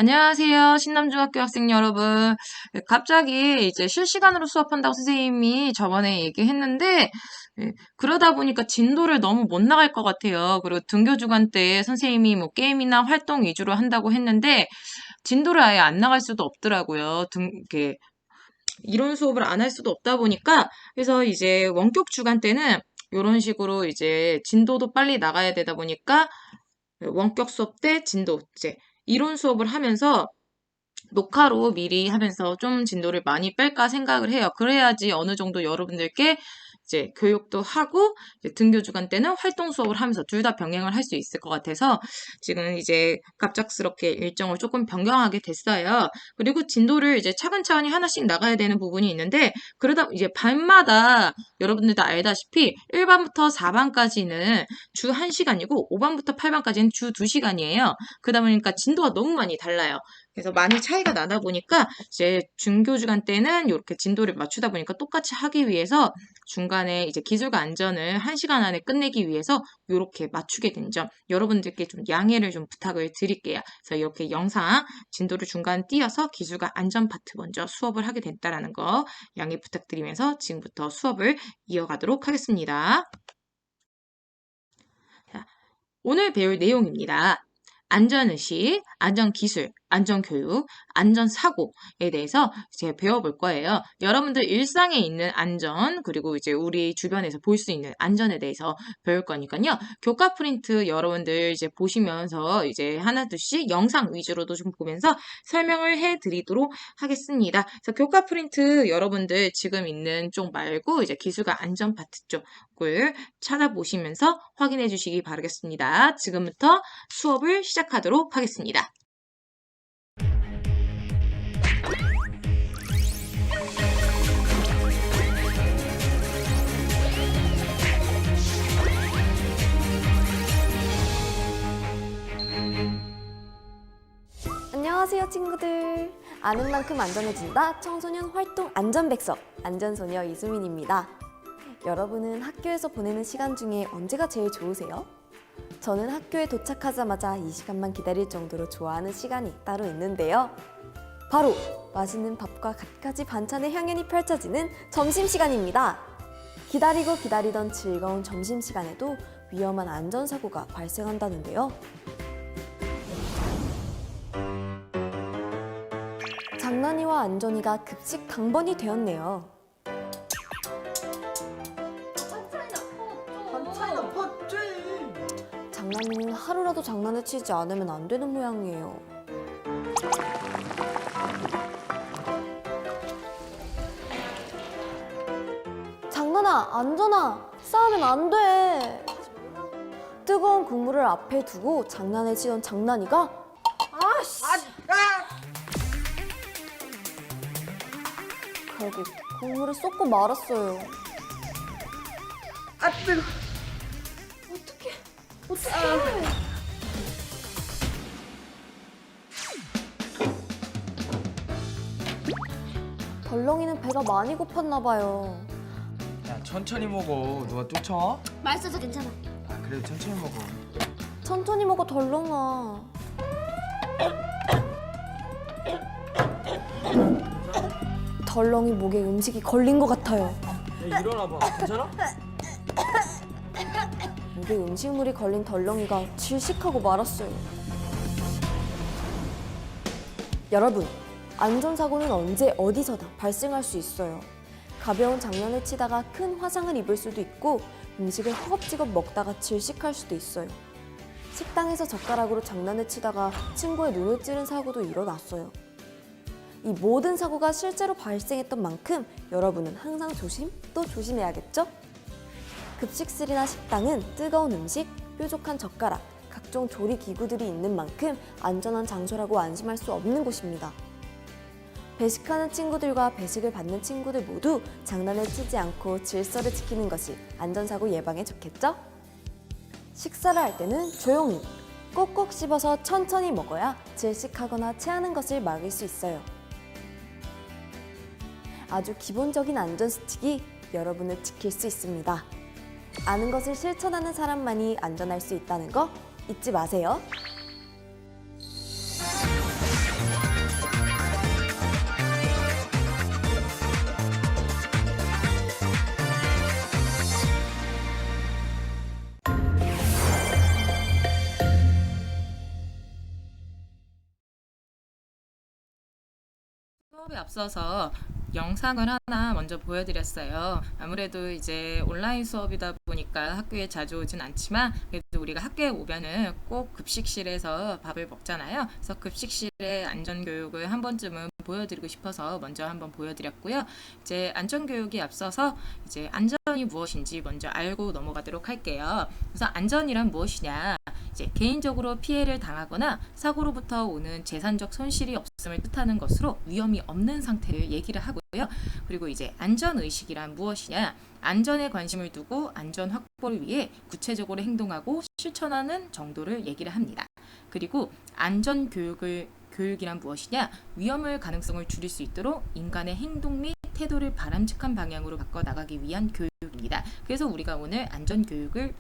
안녕하세요. 신남중학교 학생 여러분. 갑자기 이제 실시간으로 수업한다고 선생님이 저번에 얘기했는데, 그러다 보니까 진도를 너무 못 나갈 것 같아요. 그리고 등교 주간 때 선생님이 뭐 게임이나 활동 위주로 한다고 했는데, 진도를 아예 안 나갈 수도 없더라고요. 이렇게 이론 수업을 안 할 수도 없다 보니까, 그래서 이제 원격 주간 때는 이런 식으로 이제 진도도 빨리 나가야 되다 보니까, 원격 수업 때 진도, 이제 이론 수업을 하면서 녹화로 미리 하면서 좀 진도를 많이 뺄까 생각을 해요. 그래야지 어느 정도 여러분들께 이제 교육도 하고 이제 등교 주간 때는 활동 수업을 하면서 둘 다 병행을 할 수 있을 것 같아서 지금 이제 갑작스럽게 일정을 조금 변경하게 됐어요. 그리고 진도를 이제 차근차근히 하나씩 나가야 되는 부분이 있는데 그러다 이제 반마다 여러분들도 알다시피 1반부터 4반까지는 주 1시간이고 5반부터 8반까지는 주 2시간이에요. 그러다 보니까 진도가 너무 많이 달라요. 그래서 많이 차이가 나다 보니까 이제 중교 주간 때는 이렇게 진도를 맞추다 보니까 똑같이 하기 위해서 중간에 이제 기술과 안전을 1시간 안에 끝내기 위해서 이렇게 맞추게 된 점 여러분들께 좀 양해를 좀 부탁을 드릴게요. 그래서 이렇게 영상 진도를 중간 띄어서 기술과 안전 파트 먼저 수업을 하게 됐다라는 거 양해 부탁드리면서 지금부터 수업을 이어가도록 하겠습니다. 자, 오늘 배울 내용입니다. 안전의식, 안전기술, 안전교육, 안전사고에 대해서 이제 배워볼 거예요. 여러분들 일상에 있는 안전, 그리고 이제 우리 주변에서 볼 수 있는 안전에 대해서 배울 거니까요. 교과 프린트 여러분들 이제 보시면서 이제 하나둘씩 영상 위주로도 좀 보면서 설명을 해드리도록 하겠습니다. 그래서 교과 프린트 여러분들 지금 있는 쪽 말고 이제 기술과 안전 파트 쪽을 찾아보시면서 확인해 주시기 바라겠습니다. 지금부터 수업을 시작하도록 하겠습니다. 안녕하세요 친구들. 아는 만큼 안전해진다 청소년 활동 안전백서 안전소녀 이수민입니다. 여러분은 학교에서 보내는 시간 중에 언제가 제일 좋으세요? 저는 학교에 도착하자마자 이 시간만 기다릴 정도로 좋아하는 시간이 따로 있는데요. 바로 맛있는 밥과 갖가지 반찬의 향연이 펼쳐지는 점심시간입니다. 기다리고 기다리던 즐거운 점심시간에도 위험한 안전사고가 발생한다는데요. 장난이와 안전이가 급식 당번이 되었네요. 반찬이나 ផ었지. 장난이는 하루라도 장난을 치지 않으면 안 되는 모양이에요. 장난아, 안전아, 싸우면 안 돼. 뜨거운 국물을 앞에 두고 장난을 치던 장난이가 결국 국물을 쏟고 말았어요. 아 뜨거. 어떡해. 덜렁이는 배가 많이 고팠나 봐요. 야 천천히 먹어. 누가 쫓아와? 맛있어서 괜찮아. 아 그래도 천천히 먹어. 천천히 먹어 덜렁아. 덜렁이 목에 음식이 걸린 것 같아요. 야 일어나봐. 괜찮아? 목에 음식물이 걸린 덜렁이가 질식하고 말았어요. 여러분, 안전사고는 언제 어디서나 발생할 수 있어요. 가벼운 장난을 치다가 큰 화상을 입을 수도 있고 음식을 허겁지겁 먹다가 질식할 수도 있어요. 식당에서 젓가락으로 장난을 치다가 친구의 눈을 찌른 사고도 일어났어요. 이 모든 사고가 실제로 발생했던 만큼 여러분은 항상 조심 또 조심해야겠죠? 급식실이나 식당은 뜨거운 음식, 뾰족한 젓가락, 각종 조리 기구들이 있는 만큼 안전한 장소라고 안심할 수 없는 곳입니다. 배식하는 친구들과 배식을 받는 친구들 모두 장난을 치지 않고 질서를 지키는 것이 안전사고 예방에 좋겠죠? 식사를 할 때는 조용히, 꼭꼭 씹어서 천천히 먹어야 질식하거나 체하는 것을 막을 수 있어요. 아주 기본적인 안전수칙이 여러분을 지킬 수 있습니다. 아는 것을 실천하는 사람만이 안전할 수 있다는 거 잊지 마세요. 에 앞서서 영상을 하나 먼저 보여드렸어요. 아무래도 이제 온라인 수업이다 보니까 학교에 자주 오진 않지만 그래도 우리가 학교에 오면은 꼭 급식실에서 밥을 먹잖아요. 그래서 급식실의 안전교육을 한 번쯤은 보여드리고 싶어서 먼저 한번 보여드렸고요. 이제 안전교육이 앞서서 이제 안전이 무엇인지 먼저 알고 넘어가도록 할게요. 그래서 안전이란 무엇이냐? 이제 개인적으로 피해를 당하거나 사고로부터 오는 재산적 손실이 없음을 뜻하는 것으로 위험이 없는 상태를 얘기를 하고요. 그리고 이제 안전의식이란 무엇이냐? 안전에 관심을 두고 안전 확보를 위해 구체적으로 행동하고 실천하는 정도를 얘기를 합니다. 그리고 교육이란 무엇이냐? 위험을 가능성을 줄일 수 있도록 인간의 행동 및 태도를 바람직한 방향으로 바꿔 나가기 위한 교육입니다. 그래서 우리가 오늘 안전교육을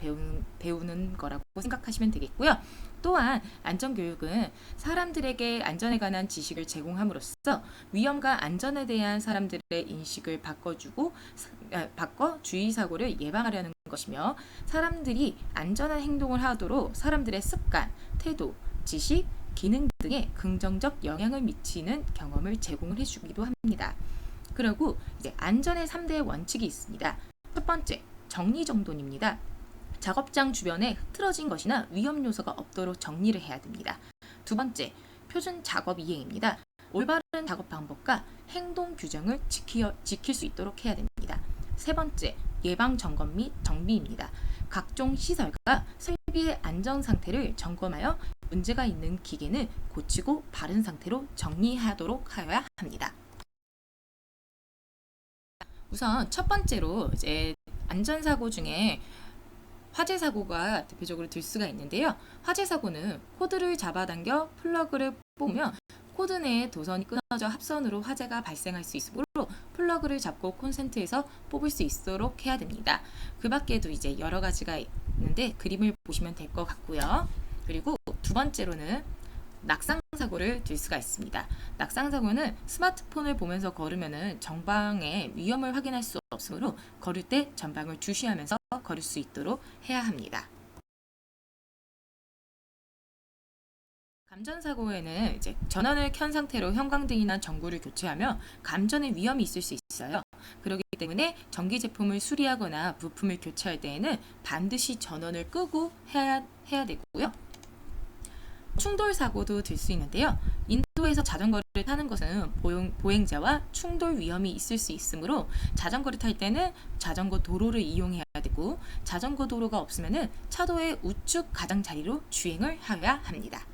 배우는 거라고 생각하시면 되겠고요. 또한 안전교육은 사람들에게 안전에 관한 지식을 제공함으로써 위험과 안전에 대한 사람들의 인식을 바꿔 주의사고를 예방하려는 것이며 사람들이 안전한 행동을 하도록 사람들의 습관, 태도, 지식, 기능 등에 긍정적 영향을 미치는 경험을 제공을 해주기도 합니다. 그리고 이제 안전의 3대 원칙이 있습니다. 첫 번째, 정리정돈입니다. 작업장 주변에 흐트러진 것이나 위험 요소가 없도록 정리를 해야 됩니다. 두 번째, 표준 작업 이행입니다. 올바른 작업 방법과 행동 규정을 지킬 수 있도록 해야 됩니다. 세 번째, 예방 점검 및 정비입니다. 각종 시설과 설비의 안전 상태를 점검하여 문제가 있는 기계는 고치고 바른 상태로 정리하도록 하여야 합니다. 우선 첫 번째로 이제 안전사고 중에 화재 사고가 대표적으로 들 수가 있는데요. 화재 사고는 코드를 잡아당겨 플러그를 뽑으면 코드 내에 도선이 끊어져 합선으로 화재가 발생할 수 있으므로 플러그를 잡고 콘센트에서 뽑을 수 있도록 해야 됩니다. 그 밖에도 이제 여러 가지가 있는데 그림을 보시면 될 것 같고요. 그리고 두 번째로는 낙상 사고를 들 수가 있습니다. 낙상 사고는 스마트폰을 보면서 걸으면 전방의 위험을 확인할 수 없으므로 걸을 때 전방을 주시하면서 걸을 수 있도록 해야 합니다. 감전 사고에는 이제 전원을 켠 상태로 형광등이나 전구를 교체하며 감전의 위험이 있을 수 있어요. 그렇기 때문에 전기 제품을 수리하거나 부품을 교체할 때에는 반드시 전원을 끄고 해야 되고요. 충돌 사고도 들 수 있는데요. 인도에서 자전거를 타는 것은 보행자와 충돌 위험이 있을 수 있으므로 자전거를 탈 때는 자전거 도로를 이용해야 되고 자전거 도로가 없으면 차도의 우측 가장자리로 주행을 하여야 합니다.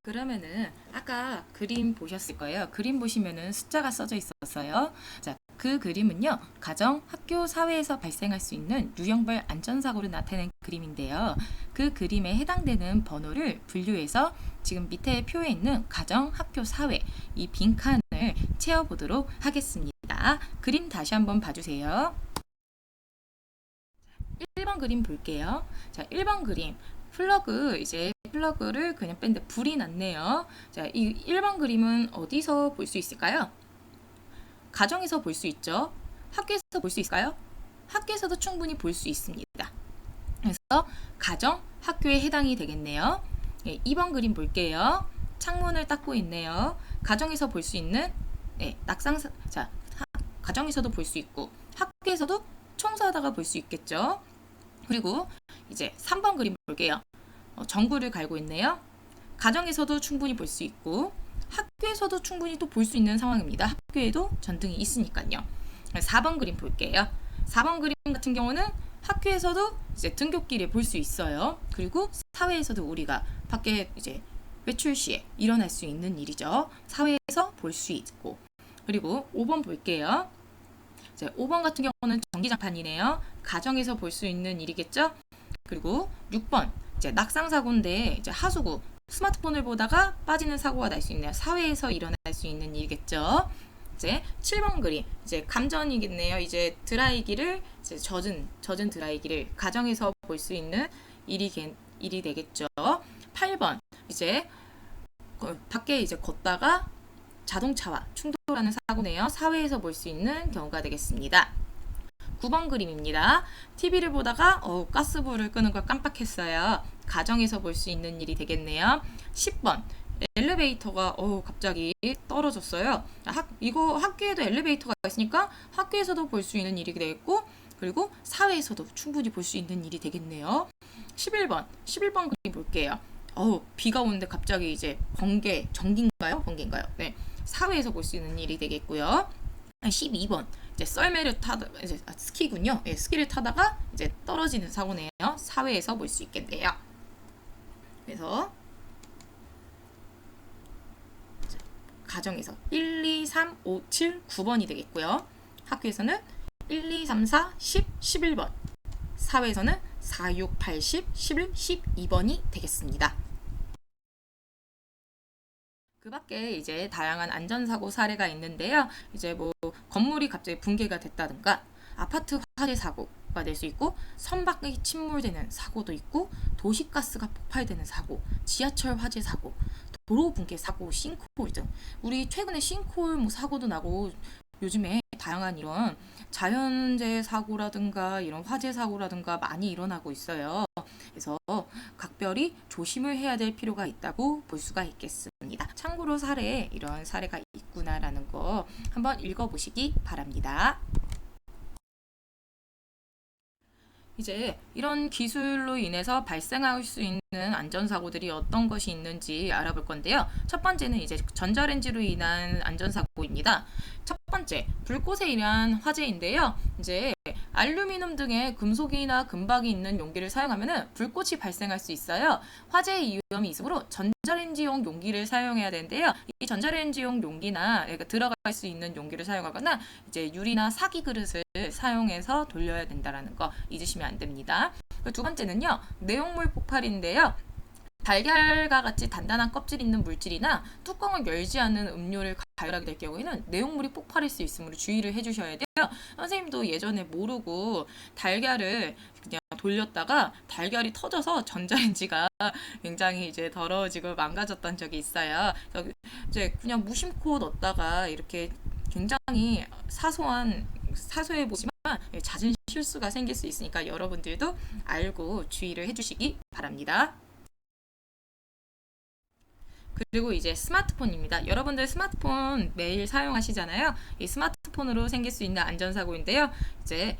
그러면은 아까 그림 보셨을 거예요. 그림 보시면은 숫자가 써져 있었어요. 자, 그 그림은요. 가정, 학교, 사회에서 발생할 수 있는 유형별 안전사고를 나타낸 그림인데요. 그 그림에 해당되는 번호를 분류해서 지금 밑에 표에 있는 가정, 학교, 사회 이 빈칸을 채워보도록 하겠습니다. 그림 다시 한번 봐주세요. 1번 그림 볼게요. 자, 1번 그림. 플러그를 그냥 뺐는데 불이 났네요. 자, 이 1번 그림은 어디서 볼 수 있을까요? 가정에서 볼 수 있죠. 학교에서 볼 수 있을까요? 학교에서도 충분히 볼 수 있습니다. 그래서 가정, 학교에 해당이 되겠네요. 2번 그림 볼게요. 창문을 닦고 있네요. 가정에서 볼 수 있는 가정에서도 볼 수 있고 학교에서도 청소하다가 볼 수 있겠죠. 그리고 이제 3번 그림 볼게요. 전구를 갈고 있네요. 가정에서도 충분히 볼 수 있고 학교에서도 충분히 또 볼 수 있는 상황입니다. 학교에도 전등이 있으니까요. 4번 그림 볼게요. 4번 그림 같은 경우는 학교에서도 이제 등굣길에 볼 수 있어요. 그리고 사회에서도 우리가 밖에 이제 외출 시에 일어날 수 있는 일이죠. 사회에서 볼 수 있고. 그리고 5번 볼게요. 5번 같은 경우는 전기장판이네요. 가정에서 볼 수 있는 일이겠죠. 그리고 6번 이제 낙상 사고인데 이제 하수구 스마트폰을 보다가 빠지는 사고가 날 수 있네요. 사회에서 일어날 수 있는 일이겠죠. 이제 7번 그림 이제 감전이겠네요. 이제 드라이기를 이제 젖은 드라이기를 가정에서 볼 수 있는 일이 되겠죠. 8번 이제 밖에 이제 걷다가 자동차와 충돌하는 사고네요. 사회에서 볼 수 있는 경우가 되겠습니다. 9번 그림입니다. TV를 보다가 가스불을 끄는 걸 깜빡했어요. 가정에서 볼 수 있는 일이 되겠네요. 10번. 엘리베이터가 갑자기 떨어졌어요. 이거 학교에도 엘리베이터가 있으니까 학교에서도 볼 수 있는 일이 되겠고, 그리고 사회에서도 충분히 볼 수 있는 일이 되겠네요. 11번 그림 볼게요. 비가 오는데 갑자기 이제 전기인가요? 번개인가요? 네. 사회에서 볼 수 있는 일이 되겠고요. 12번. 이제 썰매를 스키군요. 네, 스키를 타다가 이제 떨어지는 사고네요. 사회에서 볼 수 있겠네요. 그래서 가정에서 1, 2, 3, 5, 7, 9번이 되겠고요. 학교에서는 1, 2, 3, 4, 10, 11번. 사회에서는 4, 6, 8, 10, 11, 12번이 되겠습니다. 그 밖에 이제 다양한 안전사고 사례가 있는데요. 이제 뭐 건물이 갑자기 붕괴가 됐다든가, 아파트 화재 사고가 될 수 있고, 선박이 침몰되는 사고도 있고, 도시가스가 폭발되는 사고, 지하철 화재 사고, 도로 붕괴 사고, 싱크홀 등 우리 최근에 싱크홀 사고도 나고, 요즘에 다양한 이런 자연재해 사고라든가 이런 화재 사고라든가 많이 일어나고 있어요. 그래서 각별히 조심을 해야 될 필요가 있다고 볼 수가 있겠습니다. 참고로 사례에 이런 사례가 있구나라는 거 한번 읽어보시기 바랍니다. 이제 이런 기술로 인해서 발생할 수 있는 안전사고들이 어떤 것이 있는지 알아볼 건데요. 첫 번째는 이제 전자레인지로 인한 안전사고입니다. 첫 번째, 불꽃에 의한 화재인데요. 이제 알루미늄 등의 금속이나 금박이 있는 용기를 사용하면 불꽃이 발생할 수 있어요. 화재의 위험이 있으므로 전자레인지용 용기를 사용해야 되는데요. 이 전자레인지용 용기나 들어갈 수 있는 용기를 사용하거나 이제 유리나 사기 그릇을 사용해서 돌려야 된다는 거 잊으시면 안 됩니다. 두 번째는요, 내용물 폭발인데요. 달걀과 같이 단단한 껍질 있는 물질이나 뚜껑을 열지 않는 음료를 가열하게 될 경우에는 내용물이 폭발할 수 있으므로 주의를 해주셔야 돼요. 선생님도 예전에 모르고 달걀을 그냥 돌렸다가 달걀이 터져서 전자레인지가 굉장히 이제 더러워지고 망가졌던 적이 있어요. 그래서 이제 그냥 무심코 넣었다가 이렇게 굉장히 사소해 보지만 잦은 실수가 생길 수 있으니까 여러분들도 알고 주의를 해주시기 바랍니다. 그리고 이제 스마트폰입니다. 여러분들 스마트폰 매일 사용하시잖아요. 이 스마트폰으로 생길 수 있는 안전사고인데요. 이제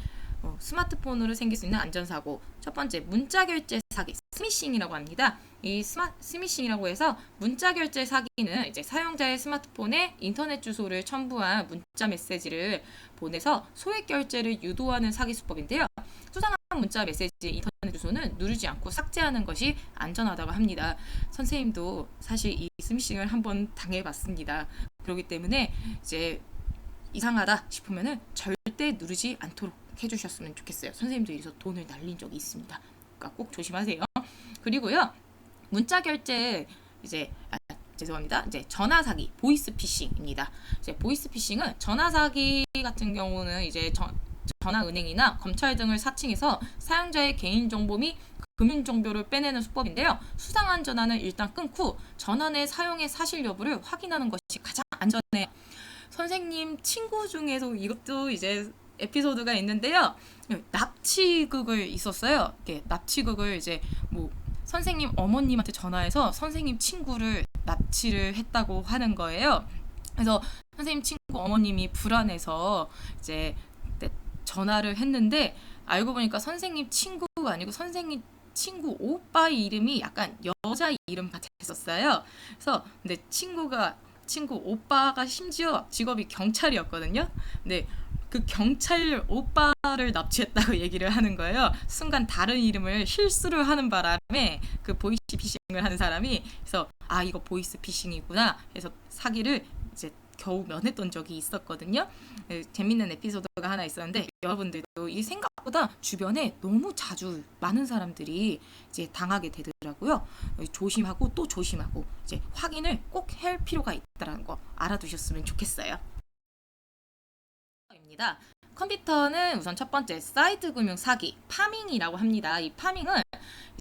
스마트폰으로 생길 수 있는 안전사고, 첫 번째 문자 결제 사기, 스미싱이라고 합니다. 이 스미싱이라고 해서 문자 결제 사기는 이제 사용자의 스마트폰에 인터넷 주소를 첨부한 문자 메시지를 보내서 소액 결제를 유도하는 사기 수법인데요. 수상한 문자 메시지 인터넷 주소는 누르지 않고 삭제하는 것이 안전하다고 합니다. 선생님도 사실 이 스미싱을 한번 당해봤습니다. 그렇기 때문에 이제 이상하다 싶으면은 절대 누르지 않도록 해주셨으면 좋겠어요. 선생님도 이래서 돈을 날린 적이 있습니다. 그러니까 꼭 조심하세요. 그리고요, 문자 결제 죄송합니다. 이제 전화 사기, 보이스 피싱입니다. 이제 보이스 피싱은 전화 사기 같은 경우는 이제 전화은행이나 검찰 등을 사칭해서 사용자의 개인정보 및 금융정보를 빼내는 수법인데요. 수상한 전화는 일단 끊고 전화의 사용의 사실 여부를 확인하는 것이 가장 안전해요. 선생님 친구 중에도 이것도 이제 에피소드가 있는데요. 납치극을 있었어요. 납치극을 이제 뭐 선생님 어머님한테 전화해서 선생님 친구를 납치를 했다고 하는 거예요. 그래서 선생님 친구 어머님이 불안해서 이제 전화를 했는데 알고 보니까 선생님 친구가 아니고 선생님 친구 오빠의 이름이 약간 여자 이름 같았었어요. 그래서 근데 친구 오빠가 심지어 직업이 경찰이었거든요. 근데 그 경찰 오빠를 납치했다고 얘기를 하는 거예요. 순간 다른 이름을 실수를 하는 바람에 그 보이스 피싱을 하는 사람이 그래서 이거 보이스 피싱이구나 해서 사기를 이제 겨우 면했던 적이 있었거든요. 재밌는 에피소드가 하나 있었는데 여러분들도 이 생각보다 주변에 너무 자주 많은 사람들이 이제 당하게 되더라고요. 조심하고 또 조심하고 이제 확인을 꼭 할 필요가 있다는 거 알아두셨으면 좋겠어요. 컴퓨터는 우선 첫 번째 사이트 금융 사기, 파밍이라고 합니다. 이 파밍은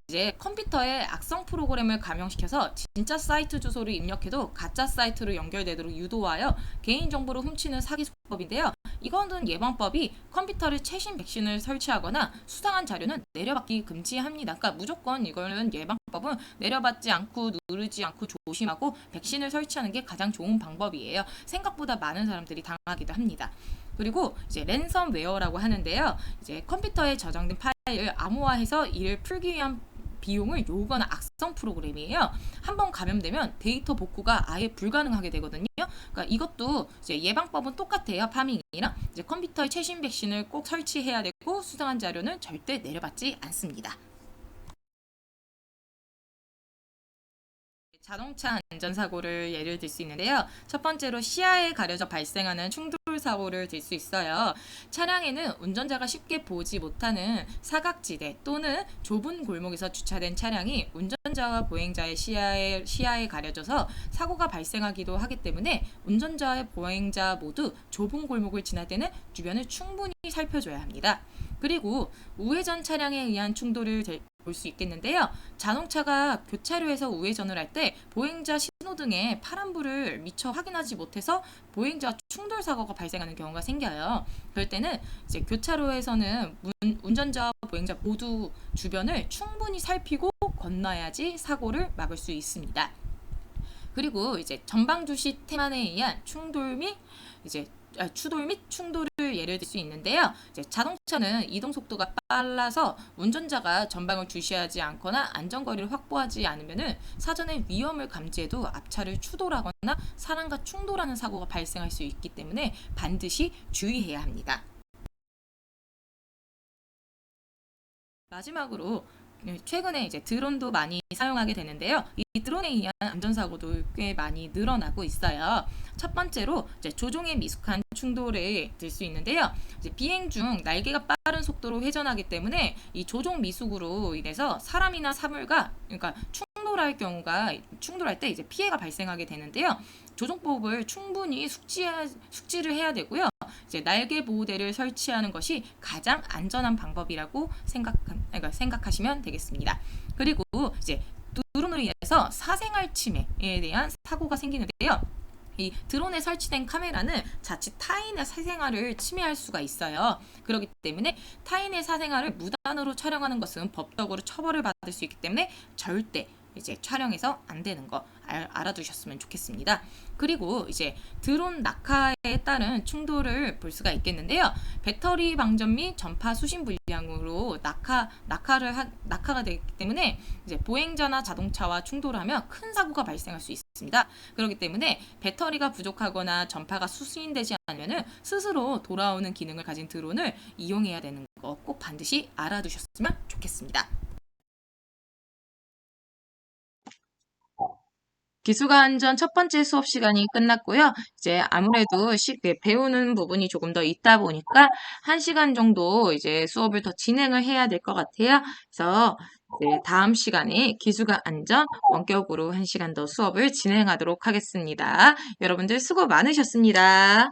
이제 컴퓨터에 악성 프로그램을 감염시켜서 진짜 사이트 주소를 입력해도 가짜 사이트로 연결되도록 유도하여 개인정보를 훔치는 사기 수법인데요. 이거는 예방법이 컴퓨터를 최신 백신을 설치하거나 수상한 자료는 내려받기 금지합니다. 그러니까 무조건 이거는 예방법은 내려받지 않고 누르지 않고 조심하고 백신을 설치하는 게 가장 좋은 방법이에요. 생각보다 많은 사람들이 당하기도 합니다. 그리고 이제 랜섬웨어라고 하는데요. 이제 컴퓨터에 저장된 파일을 암호화해서 이를 풀기 위한 비용을 요구하는 악성 프로그램이에요. 한번 감염되면 데이터 복구가 아예 불가능하게 되거든요. 그러니까 이것도 이제 예방법은 똑같아요. 파밍이랑 이제 컴퓨터에 최신 백신을 꼭 설치해야 되고 수상한 자료는 절대 내려받지 않습니다. 자동차 안전사고를 예를 들 수 있는데요. 첫 번째로 시야에 가려져 발생하는 충돌 사고를 들 수 있어요. 차량에는 운전자가 쉽게 보지 못하는 사각지대 또는 좁은 골목에서 주차된 차량이 운전자와 보행자의 시야에 가려져서 사고가 발생하기도 하기 때문에 운전자와 보행자 모두 좁은 골목을 지날 때는 주변을 충분히 살펴줘야 합니다. 그리고 우회전 차량에 의한 충돌을 볼 수 있겠는데요. 자동차가 교차로에서 우회전을 할 때 보행자 신호등에 파란불을 미처 확인하지 못해서 보행자 충돌 사고가 발생하는 경우가 생겨요. 그럴 때는 이제 교차로에서는 운전자와 보행자 모두 주변을 충분히 살피고 건너야지 사고를 막을 수 있습니다. 그리고 이제 전방주시 태만에 의한 충돌 및 충돌을 예를 들 수 있는데요. 이제 자동차는 이동 속도가 빨라서 운전자가 전방을 주시하지 않거나 안전거리를 확보하지 않으면 사전에 위험을 감지해도 앞차를 추돌하거나 사람과 충돌하는 사고가 발생할 수 있기 때문에 반드시 주의해야 합니다. 마지막으로 최근에 이제 드론도 많이 사용하게 되는데요. 이 드론에 의한 안전사고도 꽤 많이 늘어나고 있어요. 첫 번째로 이제 조종에 미숙한 충돌에 들 수 있는데요. 이제 비행 중 날개가 빠른 속도로 회전하기 때문에 이 조종 미숙으로 인해서 사람이나 사물과 그러니까 충돌할 때 이제 피해가 발생하게 되는데요. 조종법을 충분히 숙지를 해야 되고요. 이제 날개 보호대를 설치하는 것이 가장 안전한 방법이라고 생각하시면 되겠습니다. 그리고 이제 드론으로 인해서 사생활 침해에 대한 사고가 생기는데요. 이 드론에 설치된 카메라는 자칫 타인의 사생활을 침해할 수가 있어요. 그렇기 때문에 타인의 사생활을 무단으로 촬영하는 것은 법적으로 처벌을 받을 수 있기 때문에 절대 이제 촬영해서 안 되는 거 알아두셨으면 좋겠습니다. 그리고 이제 드론 낙하에 따른 충돌을 볼 수가 있겠는데요. 배터리 방전 및 전파 수신 불량으로 낙하가 되기 때문에 이제 보행자나 자동차와 충돌하면 큰 사고가 발생할 수 있습니다. 그렇기 때문에 배터리가 부족하거나 전파가 수신되지 않으면 스스로 돌아오는 기능을 가진 드론을 이용해야 되는 거 꼭 반드시 알아두셨으면 좋겠습니다. 기술과 안전 첫 번째 수업 시간이 끝났고요. 이제 아무래도 쉽게 배우는 부분이 조금 더 있다 보니까 1시간 정도 이제 수업을 더 진행을 해야 될 것 같아요. 그래서 이제 다음 시간에 기술과 안전 원격으로 1시간 더 수업을 진행하도록 하겠습니다. 여러분들 수고 많으셨습니다.